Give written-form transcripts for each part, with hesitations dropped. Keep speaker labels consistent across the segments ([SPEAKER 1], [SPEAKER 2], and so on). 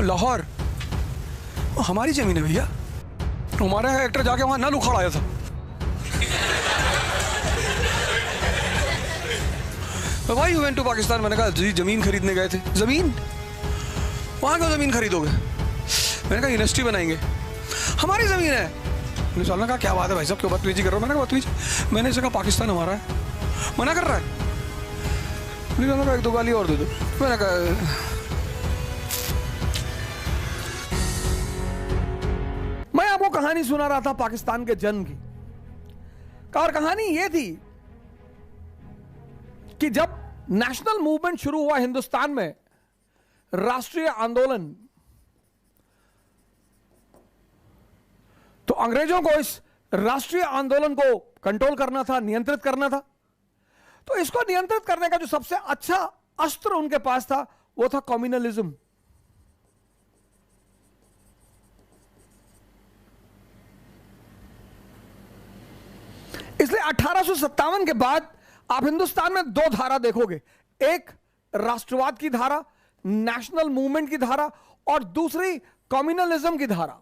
[SPEAKER 1] लाहौर हमारी जमीन है भैया। हमारा एक्टर जाके वहां नल उखाड़ आया था। Why you went to Pakistan? मैंने कहा जी जमीन खरीदने गए थे। जमीन? वहां क्यों जमीन खरीदोगे? मैंने कहा यूनिवर्सिटी बनाएंगे। हमारी जमीन है। पुलिस वाले ने कहा क्या बात है भाई साहब, क्यों बदतमीजी कर रहे हो? मैंने कहा बदतमीजी, मैंने कहा पाकिस्तान हमारा है। मना कर रहा है। पुलिस वाले ने कहा एक दो गाली और दे दो। मैंने कहा
[SPEAKER 2] मैं आपको कहानी सुना रहा था पाकिस्तान के जन्म की, और कहानी यह थी कि जब नेशनल मूवमेंट शुरू हुआ हिंदुस्तान में, राष्ट्रीय आंदोलन, तो अंग्रेजों को इस राष्ट्रीय आंदोलन को कंट्रोल करना था, नियंत्रित करना था। तो इसको नियंत्रित करने का जो सबसे अच्छा अस्त्र उनके पास था वो था कम्युनलिज्म। इसलिए 1857 के बाद आप हिंदुस्तान में दो धारा देखोगे, एक राष्ट्रवाद की धारा, नेशनल मूवमेंट की धारा, और दूसरी कम्युनलिज्म की धारा।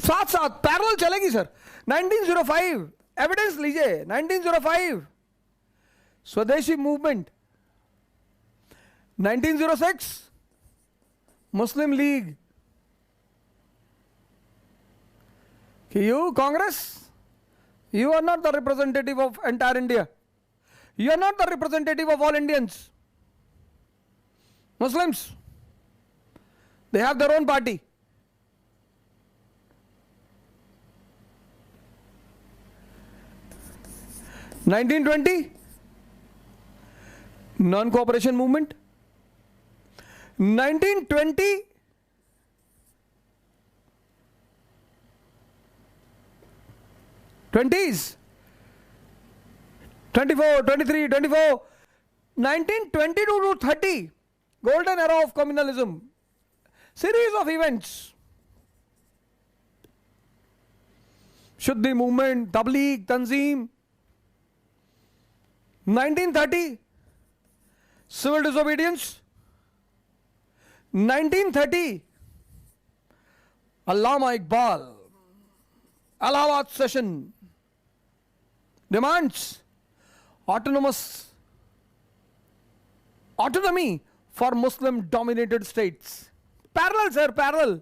[SPEAKER 2] साथ साथ पैरेलल चलेगी सर। 1905 एविडेंस लीजिए, 1905 स्वदेशी movement, 1906 Muslim league. You, Congress, you are not the representative of entire India. You are not the representative of all Indians. Muslims, they have their own party. (1920) non-cooperation movement. 1920 20s, 24, 23, 24, 1922 to 30, golden era of communalism, series of events. Shuddhi movement, Tabligh, Tanzeem. 1930, civil disobedience. 1930, Allama Iqbal, Allahabad session, demands autonomy for Muslim dominated states. Parallel sir, parallel.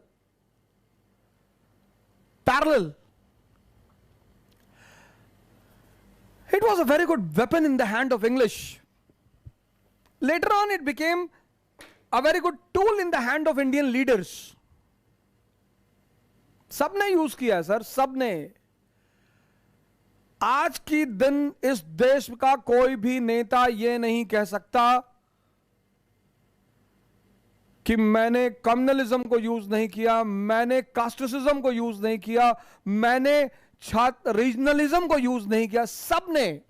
[SPEAKER 2] It was a very good weapon in the hand of English. Later on it became a very good tool in the hand of Indian leaders. सबने use किया sir, सबने। आज की दिन इस देश का कोई भी नेता यह नहीं कह सकता कि मैंने कम्युनलिज्म को यूज नहीं किया, मैंने कास्टिसिज्म को यूज नहीं किया, मैंने रीजनलिज्म को यूज नहीं किया। सबने।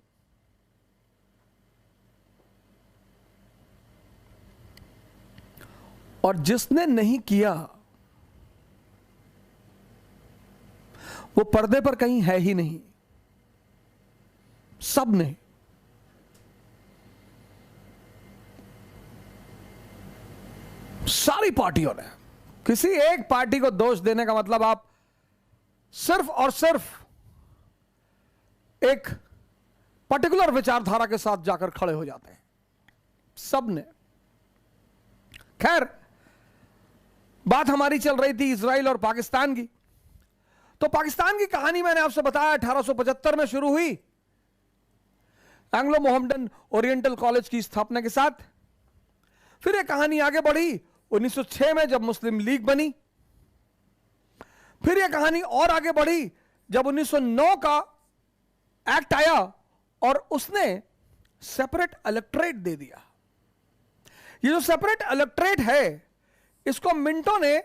[SPEAKER 2] और जिसने नहीं किया वो पर्दे पर कहीं है ही नहीं। सबने। सारी पार्टियों ने। किसी एक पार्टी को दोष देने का मतलब आप सिर्फ और सिर्फ एक पर्टिकुलर विचारधारा के साथ जाकर खड़े हो जाते हैं। सबने। खैर, बात हमारी चल रही थी इजराइल और पाकिस्तान की। तो पाकिस्तान की कहानी मैंने आपसे बताया 1875 में शुरू हुई एंग्लो मोहम्मडन ओरिएंटल कॉलेज की स्थापना के साथ। फिर यह कहानी आगे बढ़ी 1906 में जब मुस्लिम लीग बनी। फिर यह कहानी और आगे बढ़ी जब 1909 का एक्ट आया और उसने सेपरेट इलेक्टोरेट दे दिया। ये जो सेपरेट इलेक्टोरेट है इसको मिंटो ने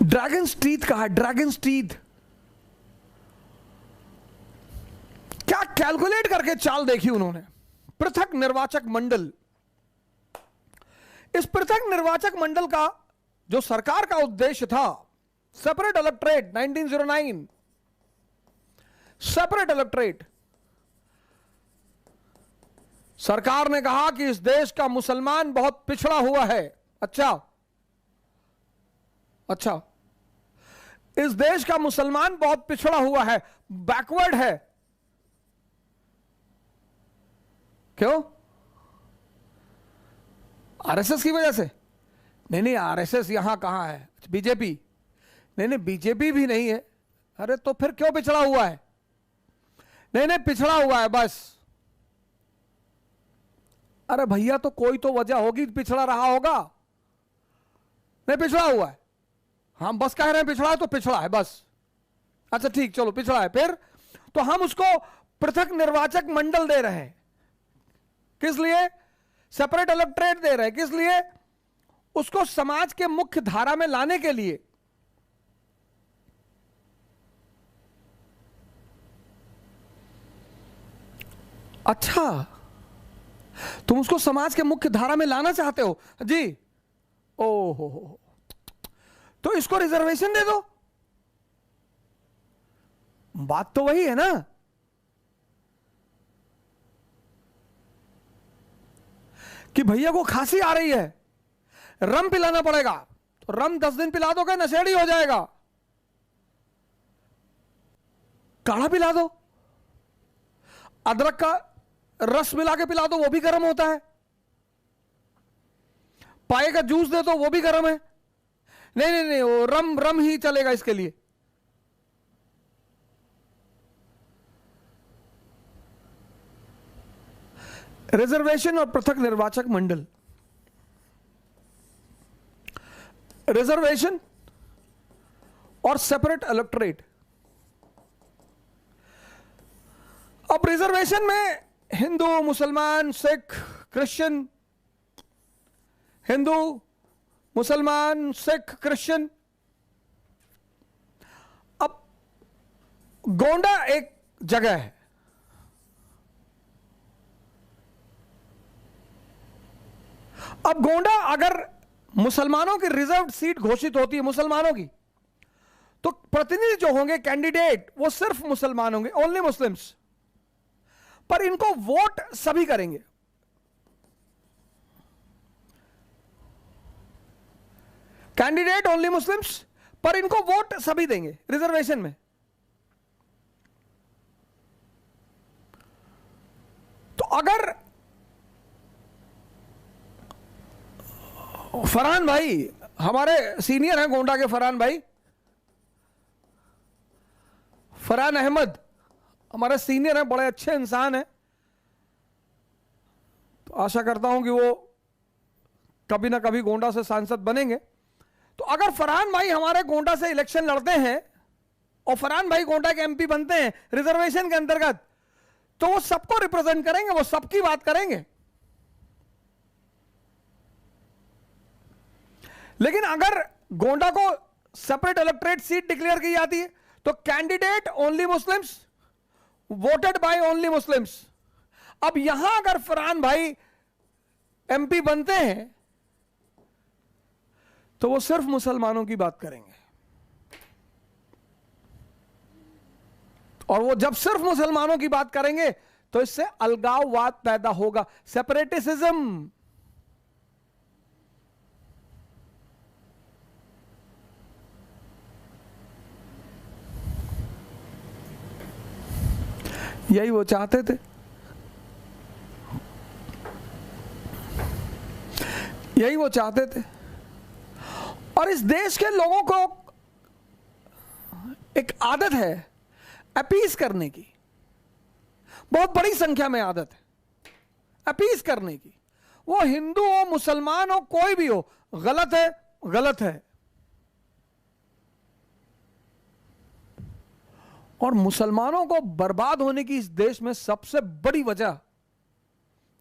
[SPEAKER 2] ड्रैगन्स टीथ कहा। ड्रैगन्स टीथ क्या कैलकुलेट करके चाल देखी उन्होंने। पृथक निर्वाचक मंडल, इस पृथक निर्वाचक मंडल का जो सरकार का उद्देश्य था, सेपरेट इलेक्टोरेट 1909, सेपरेट इलेक्टोरेट, सरकार ने कहा कि इस देश का मुसलमान बहुत पिछड़ा हुआ है। अच्छा, इस देश का मुसलमान बहुत पिछड़ा हुआ है, बैकवर्ड है। क्यों? आरएसएस की वजह से? नहीं, आरएसएस यहां कहां है? बीजेपी? नहीं, बीजेपी भी नहीं है। अरे तो फिर क्यों पिछड़ा हुआ है? नहीं, पिछड़ा हुआ है बस। अरे भैया, तो कोई तो वजह होगी, पिछड़ा रहा होगा। नहीं, पिछड़ा हुआ है। हम बस कह रहे हैं पिछड़ा है तो पिछड़ा है बस। अच्छा ठीक, चलो पिछड़ा है। फिर तो हम उसको पृथक निर्वाचक मंडल दे रहे हैं। किस लिए? सेपरेट इलेक्टोरेट दे रहे हैं। किस लिए? उसको समाज के मुख्य धारा में लाने के लिए। अच्छा, तुम उसको समाज के मुख्य धारा में लाना चाहते हो जी? ओहो, तो इसको रिजर्वेशन दे दो। बात तो वही है ना। कि भैया को खांसी आ रही है, रम पिलाना पड़ेगा, तो रम 10 दिन पिला दोगे, नशेड़ी हो जाएगा। काढ़ा पिला दो, अदरक का रस मिला के पिला दो, वो भी गर्म होता है। पाए का जूस दे दो, वो भी गर्म है। नहीं, वो रम ही चलेगा इसके लिए। रिजर्वेशन और पृथक निर्वाचक मंडल, रिजर्वेशन और सेपरेट इलेक्टोरेट। अब रिजर्वेशन में हिंदू, मुसलमान, सिख, क्रिश्चियन, हिंदू, मुसलमान, सिख, क्रिश्चियन। अब गोंडा एक जगह है, अब गोंडा अगर मुसलमानों की रिजर्व सीट घोषित होती है, मुसलमानों की, तो प्रतिनिधि जो होंगे, कैंडिडेट, वो सिर्फ मुसलमान होंगे, ओनली मुस्लिम्स। पर इनको वोट सभी करेंगे। कैंडिडेट ओनली मुस्लिम्स, पर इनको वोट सभी देंगे रिजर्वेशन में। तो अगर फरहान भाई, हमारे सीनियर हैं गोंडा के, फरहान भाई, फरहान अहमद हमारे सीनियर हैं, बड़े अच्छे इंसान हैं। तो आशा करता हूं कि वो कभी ना कभी गोंडा से सांसद बनेंगे। तो अगर फरहान भाई हमारे गोंडा से इलेक्शन लड़ते हैं और फरहान भाई गोंडा के एमपी बनते हैं रिजर्वेशन के अंतर्गत, तो वो सबको रिप्रेजेंट करेंगे, वो सबकी बात करेंगे। लेकिन अगर गोंडा को सेपरेट इलेक्टोरेट सीट डिक्लेयर की जाती है, तो candidate only Muslims, voted by only Muslims. अब यहां अगर फरहान भाई एमपी बनते हैं तो वो सिर्फ मुसलमानों की बात करेंगे, और वो जब सिर्फ मुसलमानों की बात करेंगे तो इससे अलगाववाद पैदा होगा, सेपरेटिज्म। यही वो चाहते थे, यही वो चाहते थे। और इस देश के लोगों को एक आदत है अपीज करने की, बहुत बड़ी संख्या में आदत है अपीज करने की। वो हिंदू हो, मुसलमान हो, कोई भी हो, गलत है, गलत है। और मुसलमानों को बर्बाद होने की इस देश में सबसे बड़ी वजह,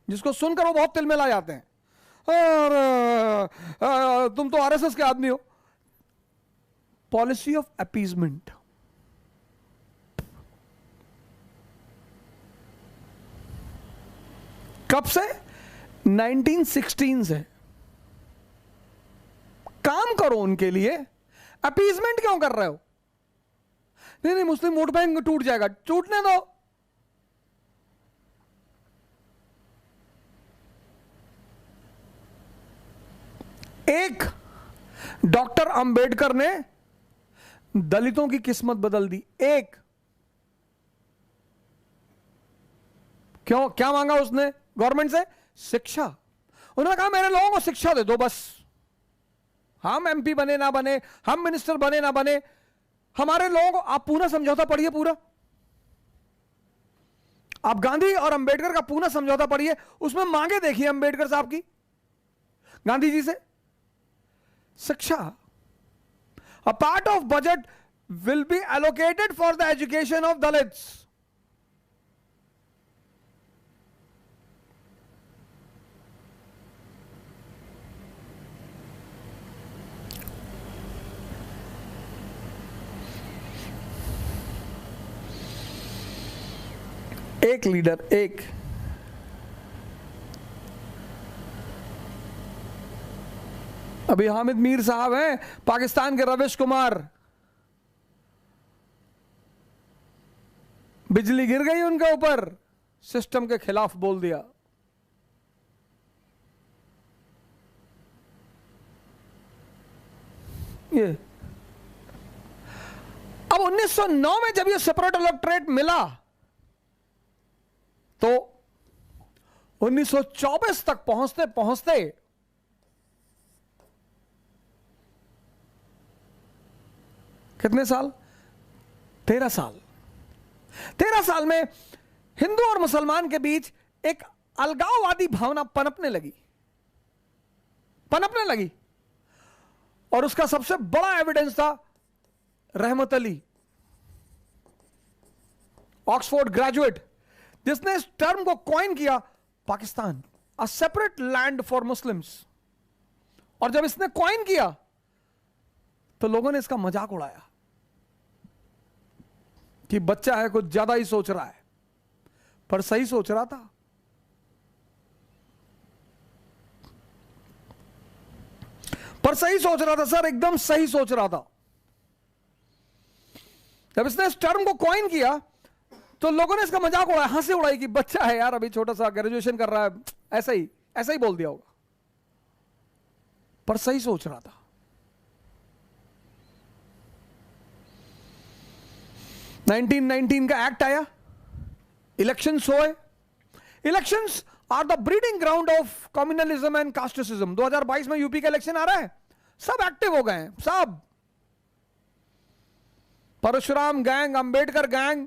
[SPEAKER 2] जिसको सुनकर वो बहुत तिलमिला जाते हैं, और तुम तो आरएसएस के आदमी हो, पॉलिसी ऑफ अपीजमेंट। कब से? 1916 से। काम करो उनके लिए, अपीजमेंट क्यों कर रहे हो? नहीं नहीं, मुस्लिम वोट बैंक टूट जाएगा, टूटने दो। एक डॉक्टर अंबेडकर ने दलितों की किस्मत बदल दी। एक, क्यों? क्या मांगा उसने गवर्नमेंट से? शिक्षा। उन्होंने कहा मेरे लोगों को शिक्षा दे दो बस, हम एमपी बने ना बने, हम मिनिस्टर बने ना बने, हमारे लोगों को आप पूना समझौता पढ़िए, पूरा आप गांधी और अंबेडकर का पूना समझौता पढ़िए, उसमें मांगे देखिए अंबेडकर साहब की गांधी जी से। शिक्षा, a part of budget will be allocated for the education of Dalits. एक लीडर, एक अभी हामिद मीर साहब हैं, पाकिस्तान के रविश कुमार, बिजली गिर गई उनके ऊपर, सिस्टम के खिलाफ बोल दिया। ये अब 1909 में जब ये सेपरेट इलेक्टोरेट मिला तो 1924 तक पहुंचते पहुंचते कितने साल? 13 साल। 13 साल में हिंदू और मुसलमान के बीच एक अलगाववादी भावना पनपने लगी। और उसका सबसे बड़ा एविडेंस था रहमत अली, ऑक्सफोर्ड ग्रेजुएट, जिसने इस टर्म को कॉइन किया, Pakistan a separate land for Muslims. और जब इसने कॉइन किया तो लोगों ने इसका मजाक उड़ाया कि बच्चा है, कुछ ज्यादा ही सोच रहा है, पर सही सोच रहा था। सर, एकदम सही सोच रहा था। जब इसने इस टर्म को कॉइन किया तो लोगों ने इसका मजाक उड़ाया, हंसी उड़ाई कि बच्चा है यार, अभी छोटा सा ग्रेजुएशन कर रहा है, ऐसा ही बोल दिया होगा, पर सही सोच रहा था। 1919 का एक्ट आया, इलेक्शंस हुए। Elections are the breeding ground of communalism and casteism. 2022 में यूपी का इलेक्शन आ रहा है, सब एक्टिव हो गए हैं, सब। Parshuram gang, Ambedkar gang.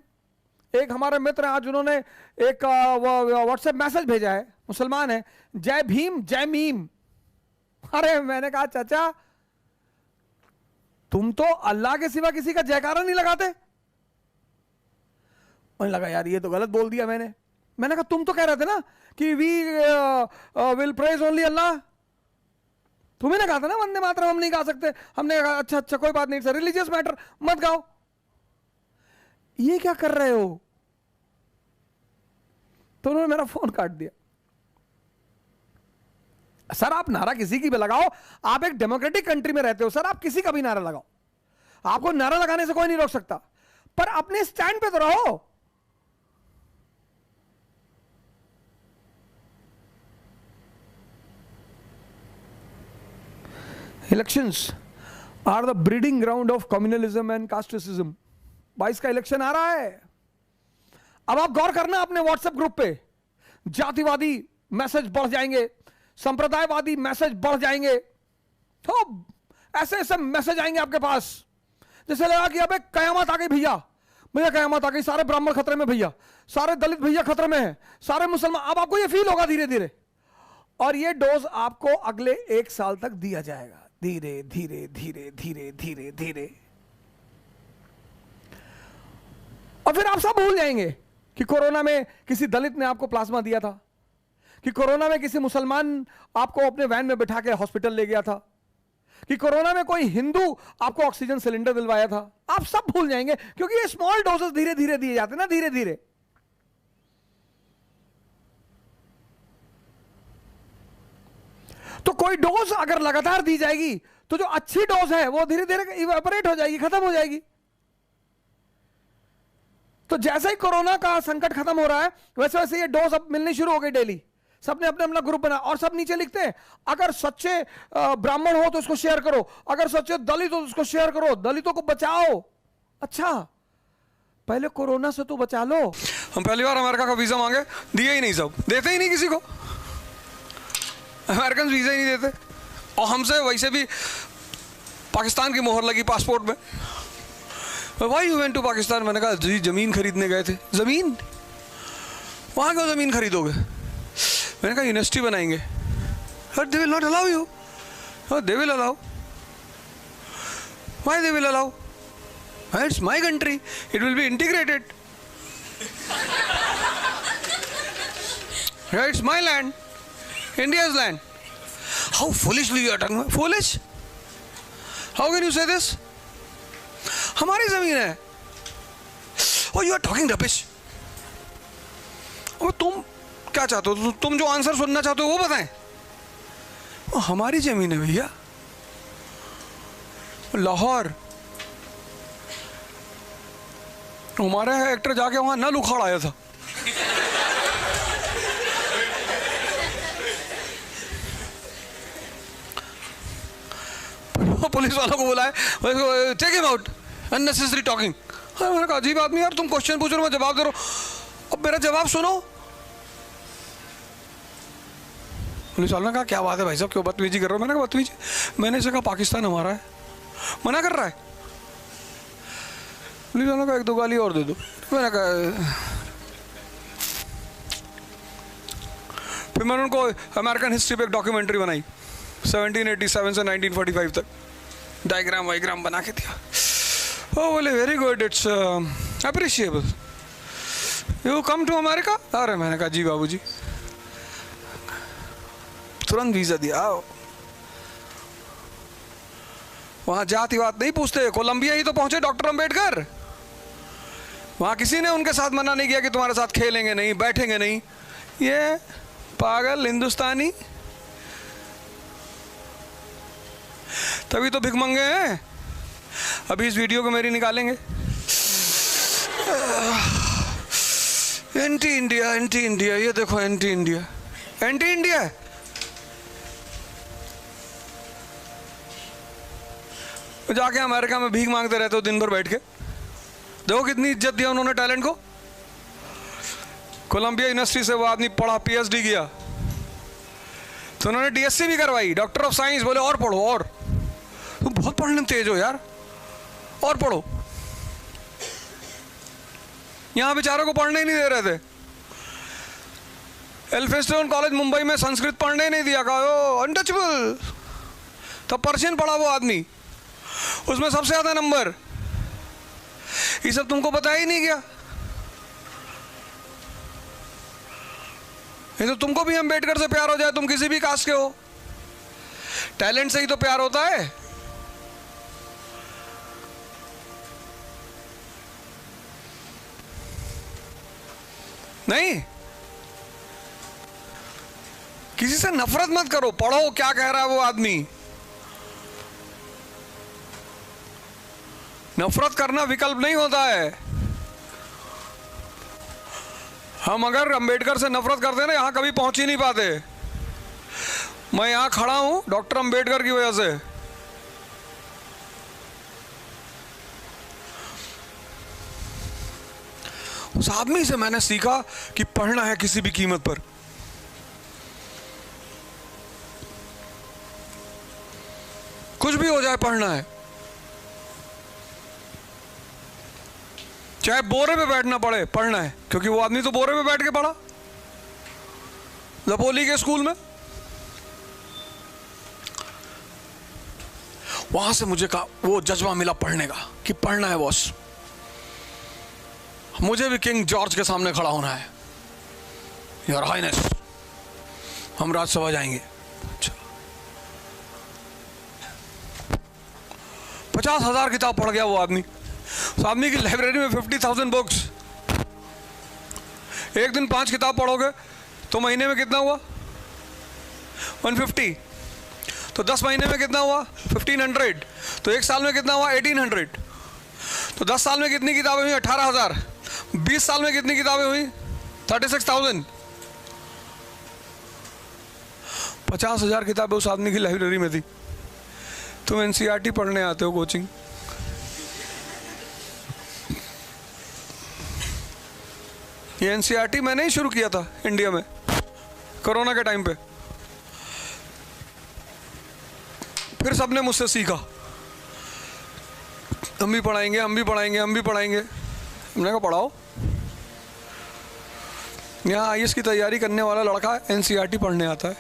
[SPEAKER 2] एक हमारे मित्र आज उन्होंने एक व्हाट्सएप मैसेज भेजा है, मुसलमान है, जय भीम जय मीम। अरे मैंने कहा चाचा तुम तो अल्लाह के सिवा किसी का जयकारा नहीं लगाते। मुझे लगा यार ये तो गलत बोल दिया मैंने कहा तुम तो कह रहे थे ना कि वी विल प्रेज ओनली अल्लाह। तुम्हें ना कहा था ना वंदे मातरम हम नहीं गा सकते। हमने कहा अच्छा कोई बात नहीं सर, रिलीजियस मैटर मत गाओ। ये क्या कर रहे हो? तो उन्होंने मेरा फोन काट दिया। सर आप नारा किसी की भी लगाओ, आप एक डेमोक्रेटिक कंट्री में रहते हो सर, आप किसी का भी नारा लगाओ, आपको नारा लगाने से कोई नहीं रोक सकता, पर अपने स्टैंड पे तो रहो। Elections are the breeding ground of communalism and casteism. 22 का इलेक्शन आ रहा है। अब आप गौर करना अपने व्हाट्सएप ग्रुप पे, जातिवादी मैसेज बढ़ जाएंगे, संप्रदायवादी मैसेज बढ़ जाएंगे, तो ऐसे ऐसे मैसेज आएंगे आपके पास जैसे लगा कि अबे कयामत आ गई भैया कयामत आ गई, सारे ब्राह्मण खतरे में भैया, सारे दलित भैया खतरे में हैं, सारे मुसलमान। अब आपको ये फील होगा धीरे धीरे, और ये डोज आपको अगले 1 साल तक दिया जाएगा, धीरे धीरे धीरे धीरे धीरे धीरे। और फिर आप सब भूल जाएंगे कि कोरोना में किसी दलित ने आपको प्लाज्मा दिया था, कि कोरोना में किसी मुसलमान आपको अपने वैन में बिठा के हॉस्पिटल ले गया था, कि कोरोना में कोई हिंदू आपको ऑक्सीजन सिलेंडर दिलवाया था। आप सब भूल जाएंगे क्योंकि ये स्मॉल डोजेस धीरे धीरे दिए जाते हैं ना, धीरे धीरे। तो कोई डोज अगर लगातार दी जाएगी तो जो अच्छी डोज है वो धीरे धीरे इवेपोरेट हो जाएगी, खत्म हो जाएगी। तो जैसे ही कोरोना का संकट खत्म हो रहा है वैसे वैसे ये डोज अब मिलनी शुरू हो गई डेली। सबने अपने अपना ग्रुप बना और सब नीचे लिखते हैं अगर सच्चे ब्राह्मण हो तो उसको शेयर करो, अगर सच्चे दलित हो तो उसको शेयर करो, दलितों को बचाओ। अच्छा, पहले कोरोना से तो बचा लो।
[SPEAKER 1] हम पहली बार अमेरिका का वीजा मांगे, दिए ही नहीं, सब देते ही नहीं किसी को। अमेरिकन वीजा ही नहीं देते और हमसे वैसे भी पाकिस्तान की मोहर लगी पासपोर्ट में। Why you went to Pakistan? मैंने कहा जी जमीन खरीदने गए थे। जमीन? वहां क्यों जमीन खरीदोगे? मैंने कहा यूनिवर्सिटी बनाएंगे। They will not allow you. They will allow. Why they will allow? It's my country, it will be integrated. It's my land, India's land. How foolishly you are talking about? Foolish? How can you say this? हमारी जमीन है। Oh, you are talking rubbish. अब तुम क्या चाहते हो? तुम जो आंसर सुनना चाहते हो वो बताएं। वो हमारी जमीन है भैया। लाहौर, हमारा एक्टर जाके वहां नल उखाड़ आया था। पुलिस वालों को बुलाए, take him out, unnecessary talking. मैंने कहा अजीब आदमी यार, तुम क्वेश्चन पूछ रहे हो, मैं जवाब दे रहा हूं, अब मेरा जवाब सुनो। पुलिस वालों ने कहा क्या बात है भाई साहब, क्यों बदतमीजी कर रहे हो? मैंने कहा बदतमीजी? मैंने इसे कहा पाकिस्तान हमारा है, मना कर रहा है। पुलिस वालों का एक दो गाली और दे दो। मैंने कहा, फिर मैंने उनको अमेरिकन हिस्ट्री पे एक डॉक्यूमेंट्री बनाई 1787 से 1945 तक, डायग्राम वाइग्राम बना के दिया। ओ बोले very good, it's appreciable, you come to America? अरे मैंने कहा जी बाबूजी। तुरंत वीजा दिया। आओ, वहां जातिवाद नहीं पूछते। कोलंबिया ही तो पहुंचे डॉक्टर अंबेडकर, वहां किसी ने उनके साथ मना नहीं किया कि तुम्हारे साथ खेलेंगे नहीं, बैठेंगे नहीं। ये पागल हिंदुस्तानी, तभी तो भिखमंगे हैं। अभी इस वीडियो को मेरी निकालेंगे। एंटी इंडिया, एंटी इंडिया, ये देखो एंटी इंडिया, एंटी इंडिया है। जाके अमेरिका में भीख मांगते रहते हो दिन भर बैठ के। देखो कितनी इज्जत दिया उन्होंने टैलेंट को। कोलंबिया यूनिवर्सिटी से वो आदमी पढ़ा, पीएचडी किया, तो उन्होंने डीएससी भी करवाई, डॉक्टर ऑफ साइंस। बोले और पढ़ो, और तुम बहुत पढ़ने में तेज हो यार, और पढ़ो। यहां बेचारों को पढ़ने ही नहीं दे रहे थे। एल्फिंस्टन कॉलेज मुंबई में संस्कृत पढ़ने ही नहीं दिया, कहा अनटचेबल। तब पर्शियन पढ़ा वो आदमी, उसमें सबसे ज्यादा नंबर। ये सब तुमको पता ही नहीं क्या? ये तो तुमको भी अम्बेडकर से प्यार हो जाए, तुम किसी भी कास्ट के हो, टैलेंट से ही तो प्यार होता है। नहीं, किसी से नफरत मत करो, पढ़ो क्या कह रहा है वो आदमी। नफरत करना विकल्प नहीं होता है। हम अगर अंबेडकर से नफरत करते ना, यहां कभी पहुंच ही नहीं पाते। मैं यहां खड़ा हूं डॉक्टर अंबेडकर की वजह से। उस आदमी से मैंने सीखा कि पढ़ना है किसी भी कीमत पर। कुछ भी हो जाए पढ़ना है, चाहे बोरे पे बैठना पड़े, पढ़ना है। क्योंकि वो आदमी तो बोरे पे बैठ के पढ़ा लपोली के स्कूल में। वहां से मुझे कहा वो जज्बा मिला पढ़ने का कि पढ़ना है बॉस, मुझे भी किंग जॉर्ज के सामने खड़ा होना है। योर हाइनेस, हम राज्यसभा जाएंगे। 50,000 किताब पढ़ गया वो आदमी। उस आदमी की लाइब्रेरी में 50,000 बुक्स। एक दिन 5 किताब पढ़ोगे तो महीने में कितना हुआ? 150। तो 10 महीने में कितना हुआ 1500, तो एक साल में कितना हुआ 1800, तो 10 साल में कितनी किताबें हुई 18,000, 20 साल में कितनी किताबें हुई 36,000। 50,000 किताबें उस आदमी की लाइब्रेरी में थी। तुम एनसीईआरटी पढ़ने आते हो कोचिंग। ये एनसीईआरटी मैंने ही शुरू किया था इंडिया में कोरोना के टाइम पे, फिर सबने मुझसे सीखा, हम भी पढ़ाएंगे हम भी पढ़ाएंगे हम भी पढ़ाएंगे। हमने कहा पढ़ाओ। यहाँ आईएएस की तैयारी करने वाला लड़का एनसीईआरटी पढ़ने आता है,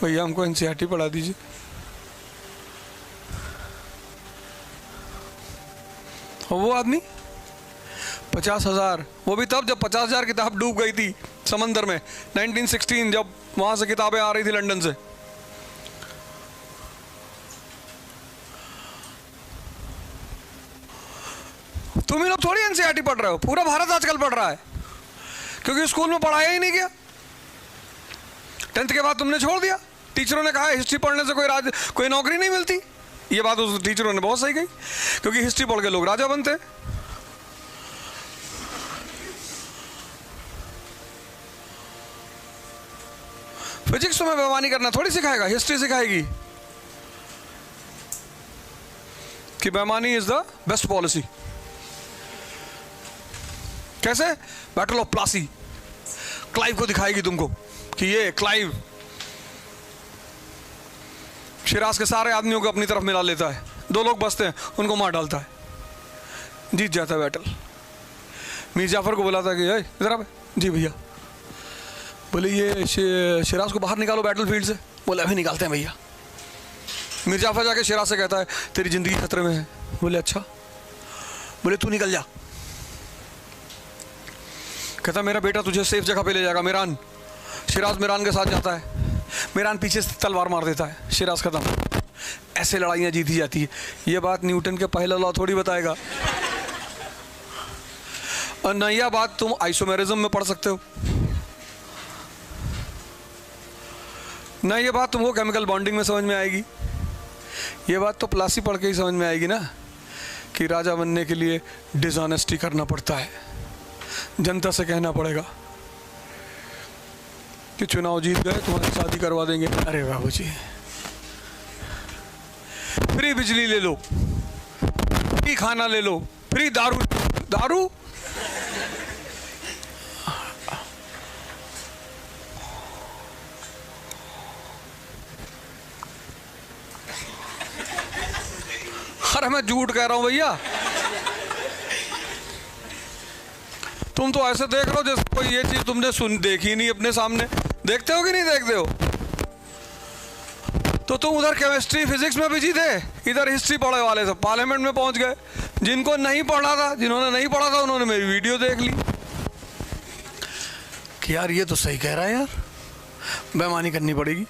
[SPEAKER 1] भैया हमको एनसीईआरटी पढ़ा दीजिए। और वो आदमी 50,000, वो भी तब जब 50,000 किताब डूब गई थी समंदर में 1916, जब वहां से किताबें आ रही थी लंदन से। तुम ही लोग थोड़ी एनसीईआरटी पढ़ रहे हो, पूरा भारत आजकल पढ़ रहा है, क्योंकि स्कूल में पढ़ाया ही नहीं गया। 10th के बाद तुमने छोड़ दिया। टीचरों ने कहा हिस्ट्री पढ़ने से कोई नौकरी नहीं मिलती। ये बात उस टीचरों ने बहुत सही कही, क्योंकि हिस्ट्री पढ़ के लोग राजा बनते। फिजिक्स तुम्हें बेईमानी करना थोड़ी सिखाएगा, हिस्ट्री सिखाएगी कि बेईमानी इज द बेस्ट पॉलिसी। कैसे? बैटल ऑफ प्लासी, क्लाइव को दिखाएगी तुमको कि ये क्लाइव शिराज के सारे आदमियों को अपनी तरफ मिला लेता है, 2 लोग बचते हैं, उनको मार डालता है, जीत जाता है बैटल। मीर जाफर को बोला था कि इधर आ। जी भैया। बोले ये शिराज को बाहर निकालो बैटल फील्ड से। बोले अभी निकालते हैं भैया। मीर जाफर जाके शिराज से कहता है तेरी जिंदगी खतरे में है। बोले अच्छा। बोले तू निकल जा। कहता मेरा बेटा तुझे सेफ जगह पे ले जाएगा, मीरान। शिराज मीरान के साथ जाता है, मीरान पीछे से तलवार मार देता है, शिराज खत्म। ऐसे लड़ाइयाँ जीती जाती है। ये बात न्यूटन के पहला लॉ थोड़ी बताएगा, और न यह बात तुम आइसोमेरिज्म में पढ़ सकते हो, न ये बात तुमको केमिकल बॉन्डिंग में समझ में आएगी। ये बात तो प्लासी पढ़ के ही समझ में आएगी ना, कि राजा बनने के लिए डिसऑनेस्टी करना पड़ता है, जनता से कहना पड़ेगा कि चुनाव जीत गए तुम्हारी शादी करवा देंगे। अरे बाबू जी, फ्री बिजली ले लो, फ्री खाना ले लो, फ्री दारू। दारू अरे मैं झूठ कह रहा हूं भैया, तुम तो ऐसे देख रहे हो जैसे कोई ये चीज तुमने देखी नहीं अपने सामने। देखते हो कि नहीं देखते हो? तो तुम उधर केमिस्ट्री फिजिक्स में बिजी थे, इधर हिस्ट्री पढ़े वाले सब पार्लियामेंट में पहुंच गए। जिनको नहीं पढ़ा था, जिन्होंने नहीं पढ़ा था, उन्होंने मेरी वीडियो देख ली कि यार ये तो सही कह रहा है, यार बेईमानी करनी पड़ेगी।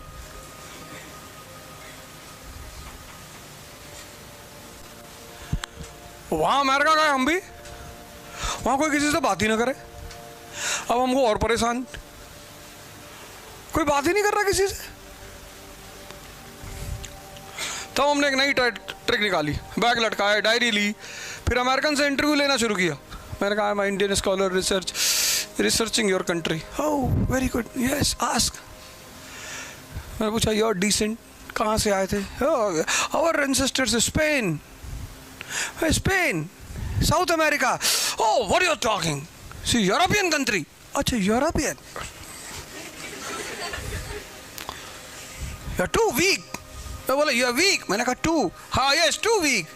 [SPEAKER 1] वहां अमेरिका गए हम भी, वहां कोई किसी से बात ही ना करे। अब हमको और परेशान, कोई बात ही नहीं कर रहा किसी से। तब हमने एक नई ट्रिक निकाली, बैग लटकाया, डायरी ली, फिर अमेरिकन से इंटरव्यू लेना शुरू किया। मैंने कहा I am Indian scholar researching your country. Oh very good, yes ask. मैंने पूछा यू आर डिसेंट, कहाँ से आए थे? Our ancestors Spain. Spain, South America. Oh, what are you talking? See, European country. अच्छा, European. You're too weak. मैं बोला you're weak. मैंने कहा too. हाँ, yes, too weak.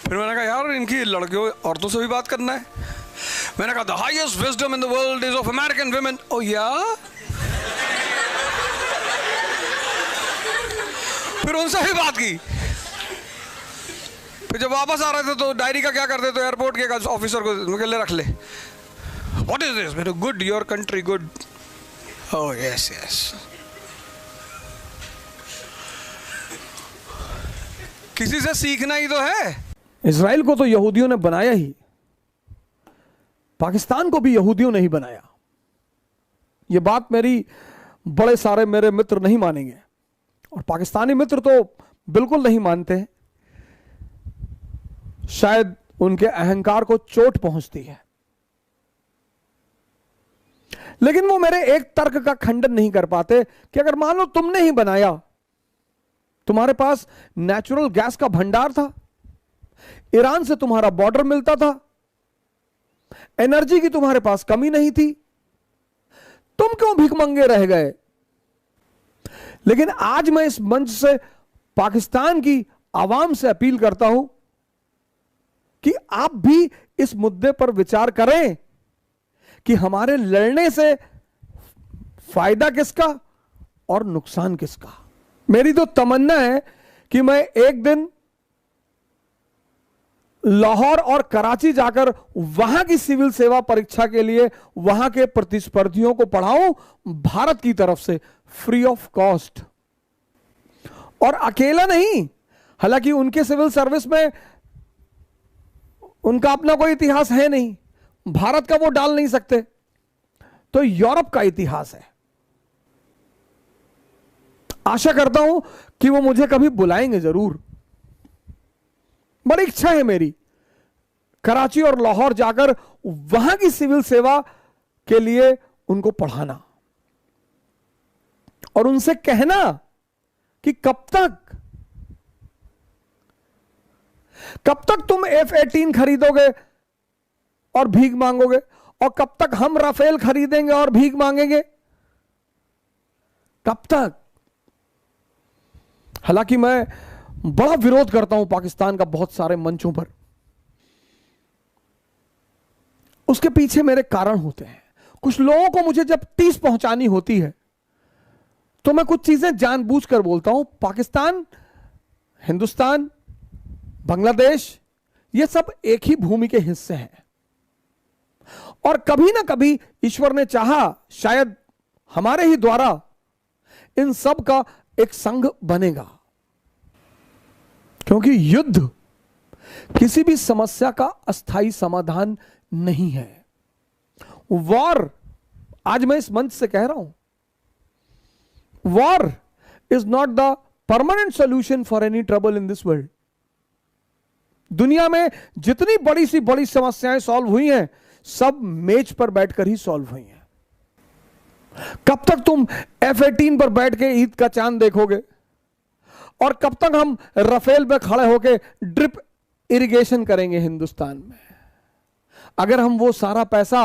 [SPEAKER 1] फिर मैंने कहा यार इनकी लड़कियों औरतों से भी बात करना है। मैंने कहा the highest wisdom in the world is of American women. Oh yeah? फिर उनसे भी बात की। फिर जब वापस आ रहे थे तो डायरी का क्या करते, तो एयरपोर्ट के ऑफिसर को निकल रख ले। What is this? मेरे good, your country good. Oh yes yes. किसी से सीखना ही तो है।
[SPEAKER 2] इजराइल को तो यहूदियों ने बनाया ही, पाकिस्तान को भी यहूदियों ने ही बनाया। ये बात मेरी बड़े सारे मेरे मित्र नहीं मानेंगे, और पाकिस्तानी मित्र तो बिल्कुल नहीं मानते हैं। शायद उनके अहंकार को चोट पहुंचती है, लेकिन वो मेरे एक तर्क का खंडन नहीं कर पाते कि अगर मान लो तुमने ही बनाया, तुम्हारे पास नेचुरल गैस का भंडार था, ईरान से तुम्हारा बॉर्डर मिलता था, एनर्जी की तुम्हारे पास कमी नहीं थी, तुम क्यों भिखमंगे रह गए? लेकिन आज मैं इस मंच से पाकिस्तान की आवाम से अपील करता हूं कि आप भी इस मुद्दे पर विचार करें कि हमारे लड़ने से फायदा किसका और नुकसान किसका। मेरी तो तमन्ना है कि मैं एक दिन लाहौर और कराची जाकर वहां की सिविल सेवा परीक्षा के लिए वहां के प्रतिस्पर्धियों को पढ़ाऊं, भारत की तरफ से फ्री ऑफ कॉस्ट। और अकेला नहीं, हालांकि उनके सिविल सर्विस में उनका अपना कोई इतिहास है नहीं, भारत का वो डाल नहीं सकते, तो यूरोप का इतिहास है। आशा करता हूं कि वो मुझे कभी बुलाएंगे जरूर। बड़ी इच्छा है मेरी कराची और लाहौर जाकर वहां की सिविल सेवा के लिए उनको पढ़ाना और उनसे कहना कि कब तक तुम F-18 खरीदोगे और भीख मांगोगे, और कब तक हम राफेल खरीदेंगे और भीख मांगेंगे? कब तक? हालांकि मैं बड़ा विरोध करता हूं पाकिस्तान का बहुत सारे मंचों पर, उसके पीछे मेरे कारण होते हैं। कुछ लोगों को मुझे जब टीस पहुंचानी होती है तो मैं कुछ चीजें जानबूझकर बोलता हूं। पाकिस्तान, हिंदुस्तान, बांग्लादेश, ये सब एक ही भूमि के हिस्से हैं, और कभी ना कभी ईश्वर ने चाहा, शायद हमारे ही द्वारा इन सब का एक संघ बनेगा। क्योंकि युद्ध किसी भी समस्या का अस्थायी समाधान नहीं है। वॉर, आज मैं इस मंच से कह रहा हूं, war is not the permanent solution for any trouble in this world. दुनिया में जितनी बड़ी सी बड़ी समस्याएं सॉल्व हुई हैं, सब मेज पर बैठकर ही सॉल्व हुई हैं। कब तक तुम F-18 पर बैठ के ईद का चांद देखोगे, और कब तक हम राफेल पे खड़े होके ड्रिप इरिगेशन करेंगे हिंदुस्तान में? अगर हम वो सारा पैसा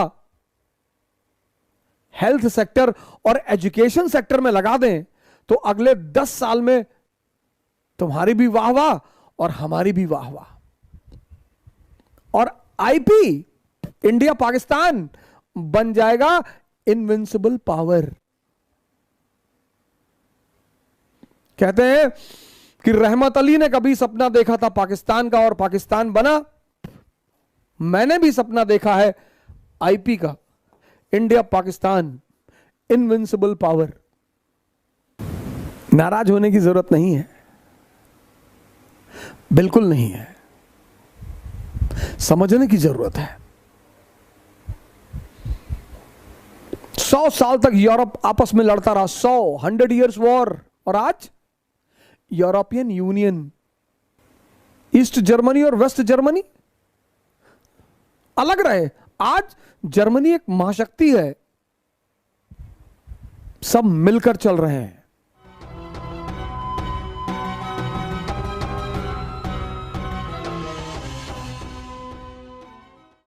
[SPEAKER 2] हेल्थ सेक्टर और एजुकेशन सेक्टर में लगा दें तो अगले 10 साल में तुम्हारी भी वाह वाह और हमारी भी वाह वाह। और IP, इंडिया पाकिस्तान, बन जाएगा इनविंसिबल पावर। कहते हैं कि रहमत अली ने कभी सपना देखा था पाकिस्तान का और पाकिस्तान बना। मैंने भी सपना देखा है IP का, इंडिया पाकिस्तान, इनविंसिबल पावर। नाराज होने की जरूरत नहीं है, बिल्कुल नहीं है। समझने की जरूरत है। 100 साल तक यूरोप आपस में लड़ता रहा, 100 years वॉर, और आज यूरोपियन यूनियन, ईस्ट जर्मनी और वेस्ट जर्मनी अलग रहे। आज जर्मनी एक महाशक्ति है, सब मिलकर चल रहे हैं।